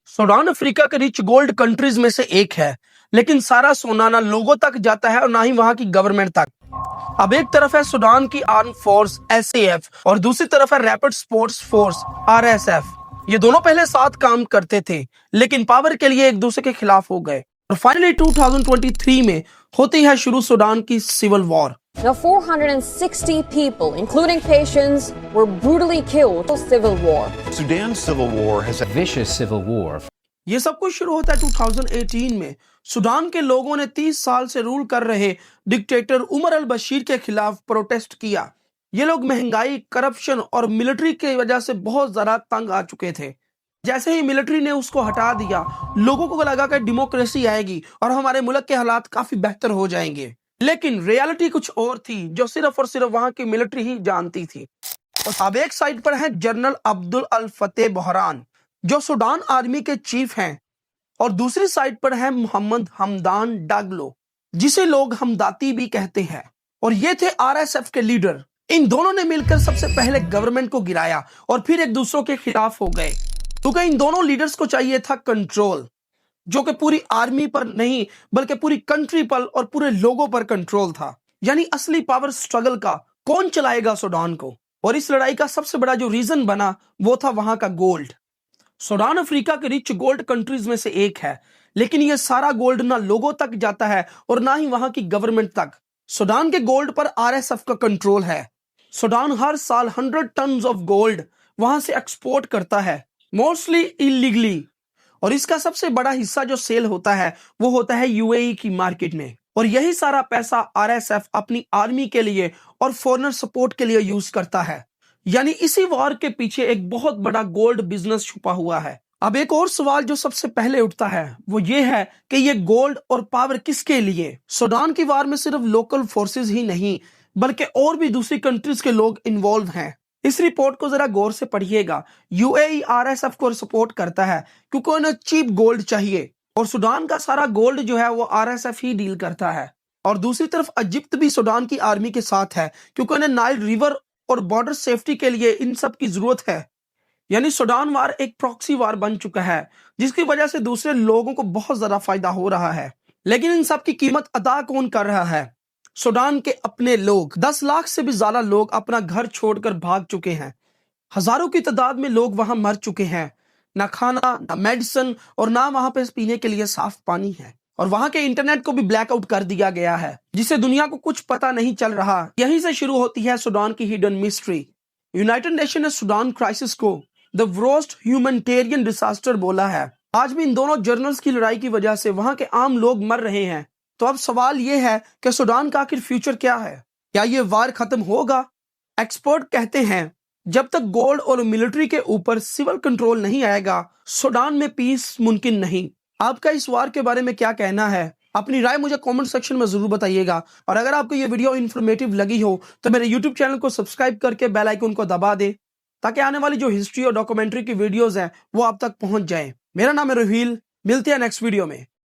Sudan Africa के rich gold countries में से एक है, लेकिन सारा सोना ना लोगों तक जाता है और ना ही वहां की गवर्नमेंट तक। अब एक तरफ है सूडान की आर्म फोर्स एसएएफ और दूसरी तरफ है रैपिड स्पोर्ट्स फोर्स आरएसएफ। ये दोनों पहले साथ काम करते थे, लेकिन पावर के लिए एक दूसरे के खिलाफ हो गए और फाइनली 2023 में होती है शुरू सूडान की civil war. Now, 460 people, including patients, were brutally killed in the civil war. Sudan's civil war has a vicious civil war. ये सब कुछ शुरू होता है 2018 में। सूडान के लोगों ने 30 साल से रूल कर रहे डिक्टेटर उमर अल बशीर के खिलाफ प्रोटेस्ट किया। ये लोग महंगाई, करप्शन और मिलिट्री की वजह से बहुत ज्यादा तंग आ चुके थे। जैसे ही मिलिट्री ने उसको हटा दिया, लोगों को लगा कि डेमोक्रेसी आएगी और हमारे मुल्क के हालात काफी बेहतर हो जाएंगे। लेकिन रियलिटी कुछ और थी, जो सिर्फ और सिर्फ वहां की मिलिट्री ही जानती थी। और अब एक साइड पर है जनरल अब्दुल अल फतेह बुरहान, जो सूडान आर्मी के चीफ हैं, और दूसरी साइड पर है मोहम्मद हमदान डागलो, जिसे लोग हमदाती भी कहते हैं। और ये थे आरएसएफ के लीडर। इन दोनों ने मिलकर सबसे पहले गवर्नमेंट को गिराया और फिर एक दूसरों के खिलाफ हो गए, क्योंकि इन दोनों लीडर्स को चाहिए था कंट्रोल, जो कि पूरी आर्मी पर नहीं बल्कि पूरी कंट्री पर और पूरे लोगों पर कंट्रोल था। यानी असली पावर स्ट्रगल का कौन चलाएगा सूडान को। और इस लड़ाई का सबसे बड़ा जो रीजन बना वो था वहां का गोल्ड। सूडान अफ्रीका के रिच गोल्ड कंट्रीज में से एक है, लेकिन ये सारा गोल्ड ना लोगों तक जाता है और ना ही वहां की गवर्नमेंट तक। सूडान के गोल्ड पर आरएसएफ का कंट्रोल है। सूडान हर साल 100 टन ऑफ गोल्ड वहां से एक्सपोर्ट करता है, मोस्टली इलीगली। और इसका सबसे बड़ा हिस्सा जो सेल होता है वो होता है यूएई की मार्केट में। और यही सारा पैसा आरएसएफ अपनी आर्मी के लिए और फॉरेनर सपोर्ट के लिए यूज करता है। यानी इसी वॉर के पीछे एक बहुत बड़ा गोल्ड बिजनेस छुपा हुआ है। अब एक और सवाल जो सबसे पहले उठता है वो ये है कि ये गोल्ड और पावर किसके लिए। सूडान की वॉर में सिर्फ लोकल फोर्सेस ही नहीं बल्कि और भी दूसरी कंट्रीज के लोग इन्वॉल्व हैं। इस रिपोर्ट को जरा गौर से पढ़िएगा। यूएई आरएसएफ को सपोर्ट करता है क्योंकि उन्हें चीप गोल्ड चाहिए, और सूडान का सारा गोल्ड जो है वो आरएसएफ ही डील करता है। और दूसरी तरफ इजिप्ट भी सूडान की आर्मी के साथ है, क्योंकि उन्हें नाइल रिवर और बॉर्डर सेफ्टी के लिए इन सब की जरूरत है। यानी सूडान वार एक प्रॉक्सी वार बन चुका है, जिसकी वजह से दूसरे लोगों को बहुत ज्यादा फायदा हो रहा है। लेकिन इन सब की कीमत अदा कौन कर रहा है? सूडान के अपने लोग। 10 लाख से भी ज्यादा लोग अपना घर छोड़कर भाग चुके हैं। हजारों की तादाद में लोग वहां मर चुके हैं। ना खाना, ना मेडिसिन और ना वहां पे पीने के लिए साफ पानी है। और वहां के इंटरनेट को भी ब्लैकआउट कर दिया गया है, जिससे दुनिया को कुछ पता नहीं चल रहा। यहीं से शुरू होती है सूडान की हिडन मिस्ट्री। यूनाइटेड नेशन ने सूडान क्राइसिस को द वर्स्ट ह्यूमैनिटेरियन डिजास्टर बोला है। आज भी इन दोनों जर्नल्स की लड़ाई की वजह से वहां के आम लोग मर रहे हैं। तो अब सवाल यह है कि सूडान का आखिर फ्यूचर क्या है? क्या ये वार खत्म होगा? एक्सपर्ट कहते हैं जब तक गोल्ड और मिलिट्री के ऊपर सिविल कंट्रोल नहीं आएगा, सूडान में पीस मुमकिन नहीं। आपका इस वार के बारे में क्या कहना है? अपनी राय मुझे कमेंट सेक्शन में जरूर बताइएगा। और अगर आपको ये वीडियो इन्फॉर्मेटिव लगी हो तो मेरे यूट्यूब चैनल को सब्सक्राइब करके बेल आइकन को दबा दे, ताकि आने वाली जो हिस्ट्री और डॉक्यूमेंट्री की वीडियोस हैं वो आप तक पहुंच जाए। मेरा नाम है रोहिल। मिलते हैं नेक्स्ट वीडियो में।